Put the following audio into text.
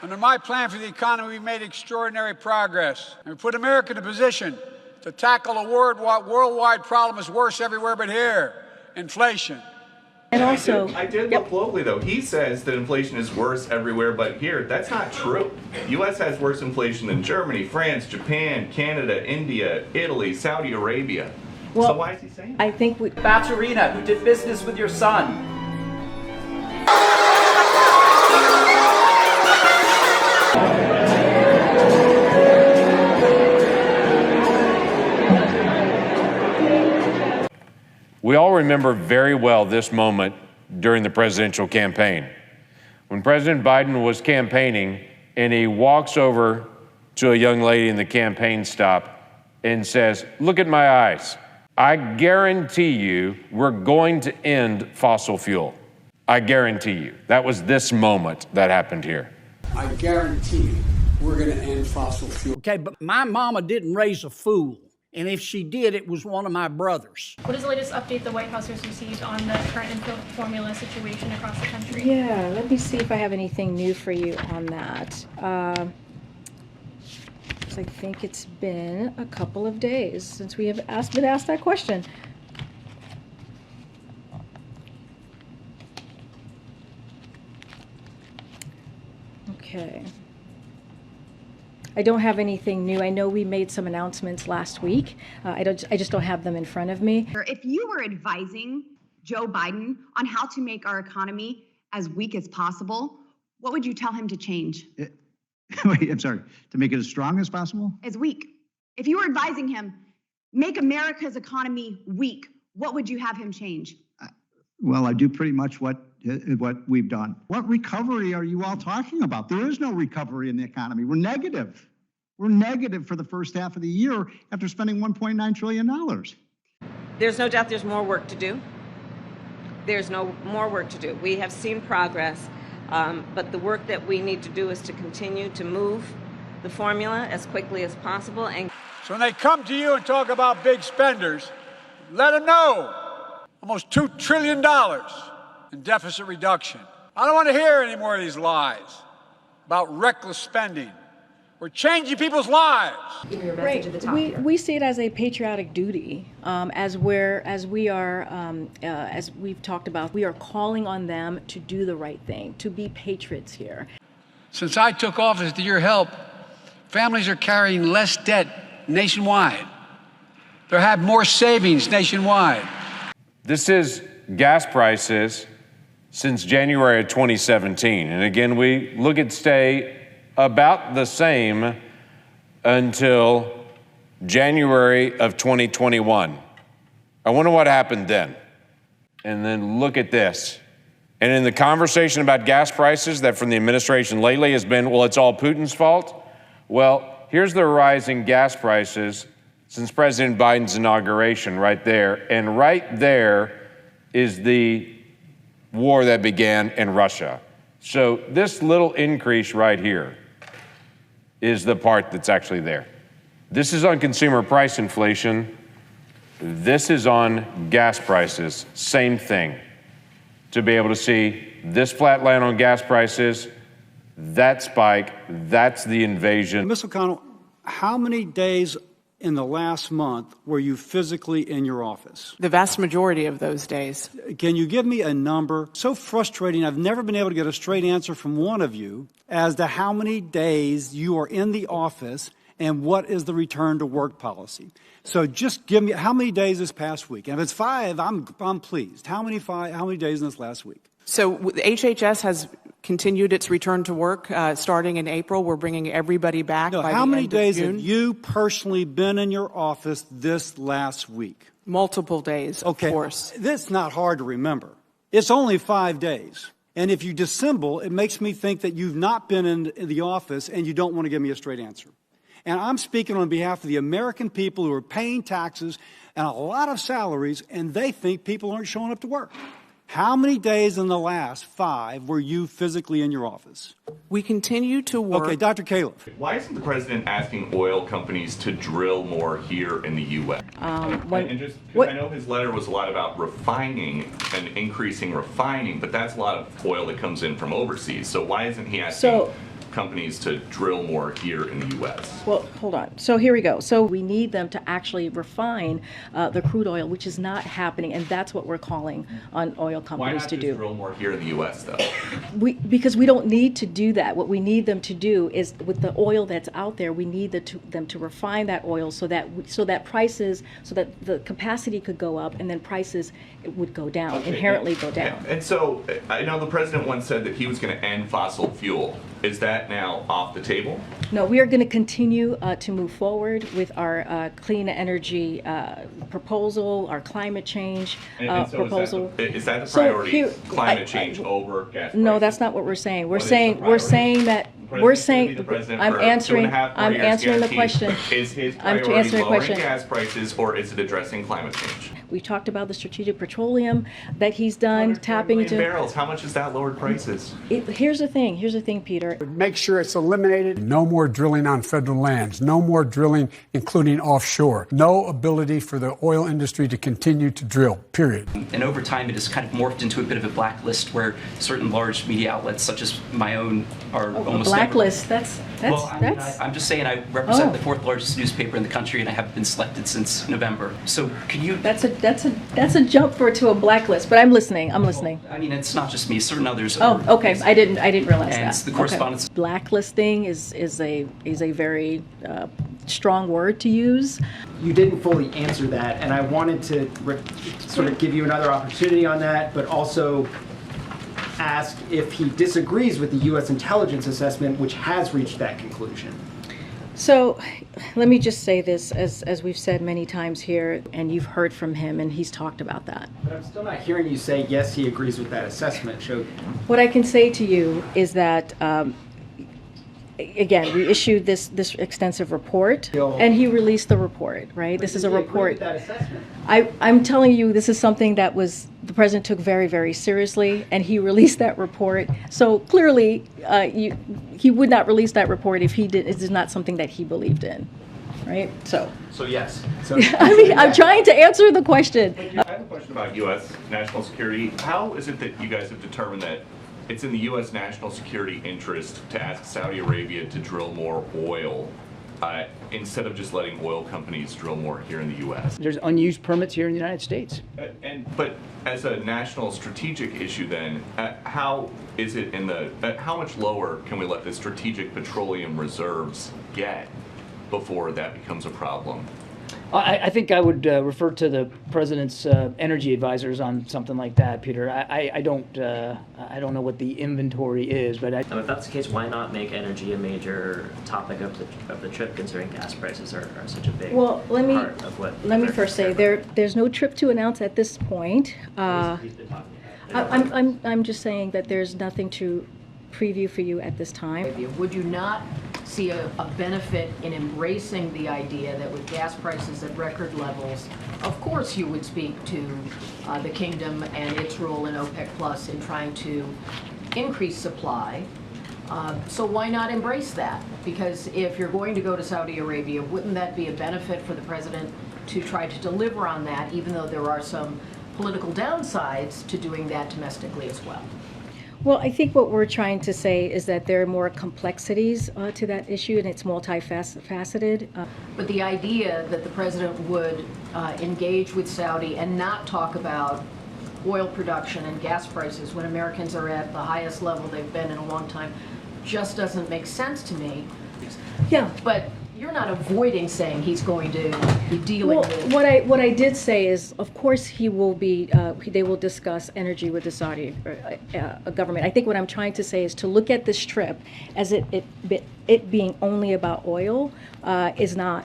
Under my plan for the economy, we made extraordinary progress. And we put America in a position to tackle a worldwide problem is worse everywhere but here, inflation. And also, I did look globally, though. He says that inflation is worse everywhere but here. That's not true. The U.S. has worse inflation than Germany, France, Japan, Canada, India, Italy, Saudi Arabia. Well, so why is he saying that? I think Batarina, who did business with your son. We all remember very well this moment during the presidential campaign. When President Biden was campaigning and he walks over to a young lady in the campaign stop and says, "Look at my eyes. I guarantee you we're going to end fossil fuel. I guarantee you." That was this moment that happened here. I guarantee you we're going to end fossil fuel. Okay, but my mama didn't raise a fool. And if she did, it was one of my brothers. What is the latest update the White House has received on the current infant formula situation across the country? Yeah, let me see if I have anything new for you on that. I think it's been a couple of days since we have been asked that question. Okay. I don't have anything new. I know we made some announcements last week. I just don't have them in front of me. If you were advising Joe Biden on how to make our economy as weak as possible, what would you tell him to change? Wait, I'm sorry, to make it as strong as possible? As weak. If you were advising him, make America's economy weak, what would you have him change? Well, I do pretty much what we've done. What recovery are you all talking about? There is no recovery in the economy. We're negative. We're negative for the first half of the year after spending $1.9 trillion. There's no doubt there's more work to do. There's no more work to do. We have seen progress, but the work that we need to do is to continue to move the formula as quickly as possible. And So when they come to you and talk about big spenders, let them know almost $2 trillion in deficit reduction. I don't want to hear any more of these lies about reckless spending. We're changing people's lives. Right. We see it as a patriotic duty, as we've talked about. We are calling on them to do the right thing, to be patriots here. Since I took office with your help, families are carrying less debt nationwide. They have more savings nationwide. This is gas prices since January of 2017. And again, we look at stay about the same until January of 2021. I wonder what happened then. And then look at this. And in the conversation about gas prices that from the administration lately has been, well, it's all Putin's fault. Well, here's the rise in gas prices since President Biden's inauguration right there. And right there is the war that began in Russia. So this little increase right here is the part that's actually there. This is on consumer price inflation. This is on gas prices. Same thing. To be able to see this flat line on gas prices, that spike, that's the invasion. Ms. O'Connell, how many days in the last month were you physically in your office? The vast majority of those days. Can you give me a number? So frustrating. I've never been able to get a straight answer from one of you as to how many days you are in the office and what is the return to work policy. So just give me how many days this past week. And if it's 5, I'm pleased. How many days in this last week? So HHS has continued its return to work starting in April. We're bringing everybody back by the end of June. How many days have you personally been in your office this last week? Multiple days, of course. That's not hard to remember. It's only 5 days. And if you dissemble, it makes me think that you've not been in the office and you don't want to give me a straight answer. And I'm speaking on behalf of the American people who are paying taxes and a lot of salaries, and they think people aren't showing up to work. How many days in the last 5 were you physically in your office? We continue to work. Okay, Dr. Califf. Why isn't the president asking oil companies to drill more here in the U.S.? And just because I know his letter was a lot about refining and increasing refining, but that's a lot of oil that comes in from overseas. So why isn't he asking companies to drill more here in the U.S.? Well, hold on. So here we go. So we need them to actually refine the crude oil, which is not happening, and that's what we're calling on oil companies to do. Why not just drill more here in the U.S. though? Because we don't need to do that. What we need them to do is, with the oil that's out there, we need them to refine that oil so that the capacity could go up, and then prices would go down, inherently go down. And so I know the president once said that he was going to end fossil fuel. Is that now off the table? No, we are going to continue to move forward with our clean energy proposal, our climate change proposal. Is that the priority? Climate change over gas prices? No, that's not what we're saying. We're saying that. I'm answering the question. Is his priority lowering gas prices, or is it addressing climate change? We talked about the strategic petroleum that he's done, tapping into barrels. How much has that lowered prices? Here's the thing, Peter. Make sure it's eliminated. No more drilling on federal lands. No more drilling, including offshore. No ability for the oil industry to continue to drill, period. And over time, it has kind of morphed into a bit of a blacklist where certain large media outlets, such as my own, are almost blacklist. I'm just saying I represent the fourth largest newspaper in the country, and I haven't been selected since November. So can you? That's a jump to a blacklist. But I'm listening. Well, I mean, it's not just me. Certain others. Okay. I didn't realize and that. The correspondence. Okay. Blacklisting is a very strong word to use. You didn't fully answer that, and I wanted to sort of give you another opportunity on that, but also ask if he disagrees with the U.S. intelligence assessment, which has reached that conclusion. So let me just say this, as we've said many times here, and you've heard from him, and he's talked about that. But I'm still not hearing you say, yes, he agrees with that assessment. What I can say to you is that, again, we issued this extensive report, and he released the report, right? This is a report. That assessment? I'm telling you, this is something that the president took very, very seriously, and he released that report. So clearly, he would not release that report if it is not something that he believed in, right? So yes. I'm trying to answer the question. I have a question about U.S. national security. How is it that you guys have determined that it's in the U.S. national security interest to ask Saudi Arabia to drill more oil instead of just letting oil companies drill more here in the U.S.? There's unused permits here in the United States. But as a national strategic issue then, how is it how much lower can we let the strategic petroleum reserves get before that becomes a problem? I think I would refer to the president's energy advisors on something like that, Peter. I don't know what the inventory is, but if that's the case, why not make energy a major topic of the trip, considering gas prices are such a big part of what? Let me first say there's no trip to announce at this point. I'm just saying that there's nothing to preview for you at this time. Would you not see a benefit in embracing the idea that with gas prices at record levels, of course you would speak to the kingdom and its role in OPEC Plus in trying to increase supply? So why not embrace that? Because if you're going to go to Saudi Arabia, wouldn't that be a benefit for the president to try to deliver on that, even though there are some political downsides to doing that domestically as well? Well, I think what we're trying to say is that there are more complexities to that issue, and it's multifaceted. But the idea that the president would engage with Saudi and not talk about oil production and gas prices when Americans are at the highest level they've been in a long time just doesn't make sense to me. Yeah, but you're not avoiding saying he's going to be dealing with. What I did say is, of course, he will be. They will discuss energy with the Saudi government. I think what I'm trying to say is to look at this trip as it being only about oil is not